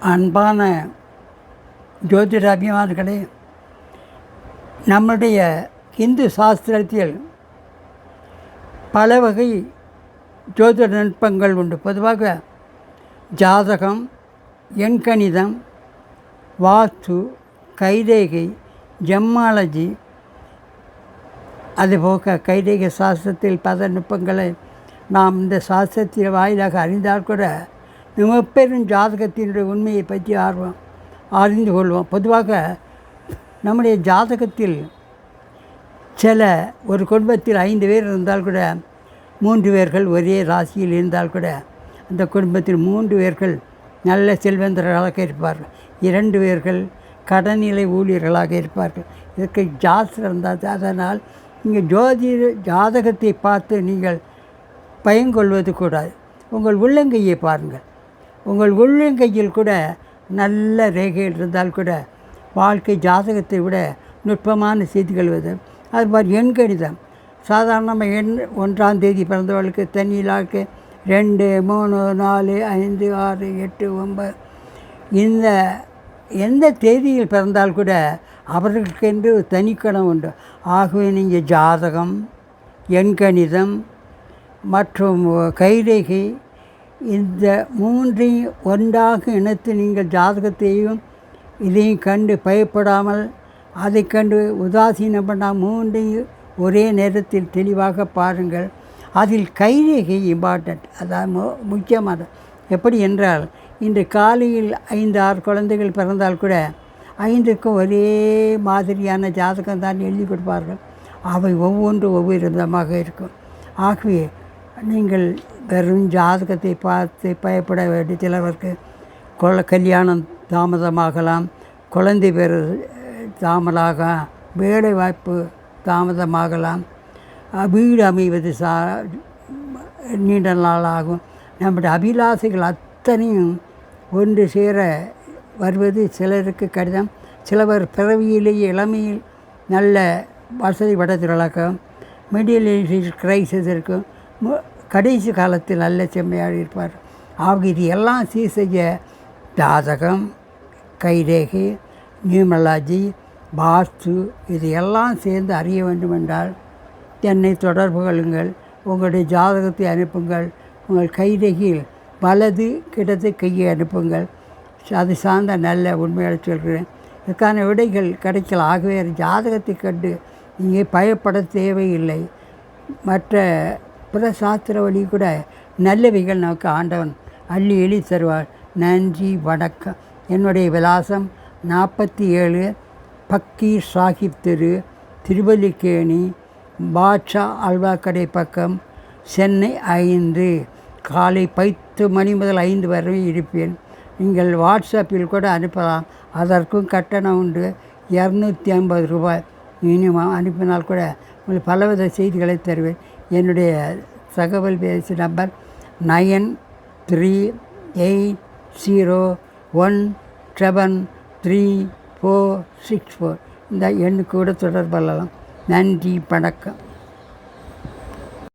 அன்பான ஜோதிட அபிமானிகளே, நம்முடைய இந்து சாஸ்திரத்தில் பல வகை ஜோதிட நுட்பங்கள் உண்டு. பொதுவாக ஜாதகம், எண்கணிதம், வாஸ்து, கைரேகை, ஜெம்மாலஜி, அதுபோக கைரேகை சாஸ்திரத்தில் பல நுட்பங்களை நாம் இந்த சாஸ்திரத்தின் வாயிலாக அறிந்தால் கூட பெரும் ஜாதகத்தினுடைய உண்மையை பற்றி அறிந்து கொள்வோம். பொதுவாக நம்முடைய ஜாதகத்தில் ஒரு குடும்பத்தில் 5 பேர் இருந்தால் கூட 3 பேர்கள் ஒரே ராசியில் இருந்தால் கூட அந்த குடும்பத்தில் 3 பேர்கள் நல்ல செல்வந்தர்களாக இருப்பார்கள், 2 பேர்கள் கடனிலை ஊழியர்களாக இருப்பார்கள். இதற்கு ஜாஸ்திரம் தான். அதனால் நீங்கள் ஜாதகத்தை பார்த்து நீங்கள் பயங்கொள்வது கூடாது. உங்கள் உள்ளங்கையை பாருங்கள். உங்கள் உள்ளங்கையில் கூட நல்ல ரேகைகள் இருந்தால் கூட வாழ்க்கை ஜாதகத்தை விட நுட்பமான செய்திகள் வருது. அது மாதிரி எண்கணிதம் சாதாரணமாக 1ஆம் தேதி பிறந்தவர்களுக்கு தண்ணியிலாக்கு 2, 3, 4, 5, 6, 8, 9 இந்த எந்த தேதியில் பிறந்தால் கூட அவர்களுக்கென்று தனிக்கணம் உண்டு. ஆகவே நீங்கள் ஜாதகம், எண்கணிதம் மற்றும் கைரேகை இந்த 3ஐயும் ஒன்றாக இணைத்து நீங்கள் ஜாதகத்தையும் இதையும் கண்டு பயப்படாமல், அதை கண்டு உதாசீனம் பண்ணால் 3ஐயும் ஒரே நேரத்தில் தெளிவாக பாருங்கள். அதில் கைரேகை இம்பார்ட்டண்ட், அதாவது முக்கியமானது. எப்படி என்றால், இன்று காலையில் 5-6 குழந்தைகள் பிறந்தால் கூட 5க்கும் ஒரே மாதிரியான ஜாதகம் தான் எழுதி கொடுப்பார்கள். அவை ஒவ்வொன்றும் ஒவ்வொரு விதமாக இருக்கும். ஆகவே நீங்கள் வெறும் ஜாதகத்தை பார்த்து பயப்பட வேண்டிய சிலவருக்கு கல்யாணம் தாமதமாகலாம், குழந்தை பேர் தாமதமாகலாம், வேலை வாய்ப்பு தாமதமாகலாம், வீடு அமைவது நீண்ட நாளாகும். நம்முடைய அபிலாசைகள் அத்தனையும் ஒன்று சேர வருவது சிலருக்கு கடிதம். சிலவர் பிறவியிலேயே இளமையில் நல்ல வசதி படைத்தவர்களாக மிடில் ஏஜ் கிரைசிஸ் இருக்கும், கடைசி காலத்தில் நல்ல செம்மையாக இருப்பார். ஆக இது எல்லாம் சீர் செய்ய ஜாதகம், கைரேகை, நியூமராலஜி, வாஸ்து இது எல்லாம் சேர்ந்து அறிய வேண்டுமென்றால் என்னை தொடர்பு கொள்ளுங்கள். உங்களுடைய ஜாதகத்தை அனுப்புங்கள். உங்கள் கைரேகையில் வலது கிடது கையை அனுப்புங்கள். அது சார்ந்த நல்ல உண்மைகளை சொல்கிறேன். இதுக்கான விடைகள் கிடைக்கல. ஆகவே ஜாதகத்தை கண்டு நீங்கள் பயப்பட தேவையில்லை. மற்ற பிற சாஸ்திர வழி கூட நல்லவைகள் நமக்கு ஆண்டவன் அள்ளி எழி தருவார். நன்றி, வணக்கம். என்னுடைய விலாசம் 47 பக்கீர் சாஹிப் தெரு, திருவல்லிக்கேணி, பாட்ஷா அல்வா கடை பக்கம், சென்னை 5. காலை 10 மணி முதல் 5 வரை இருப்பேன். நீங்கள் வாட்ஸ்அப்பில் கூட அனுப்பலாம். அதற்கும் கட்டணம் உண்டு. 250 ரூபாய் மினிமம். அனுப்பினால் கூட உங்களுக்கு பலவித செய்திகளை தருவேன். என்னுடைய தகவல் பேசி நம்பர் 9380173464. இந்த எண்ணுக்கு கூட தொடர்பு கொள்ளலாம். நன்றி, வணக்கம்.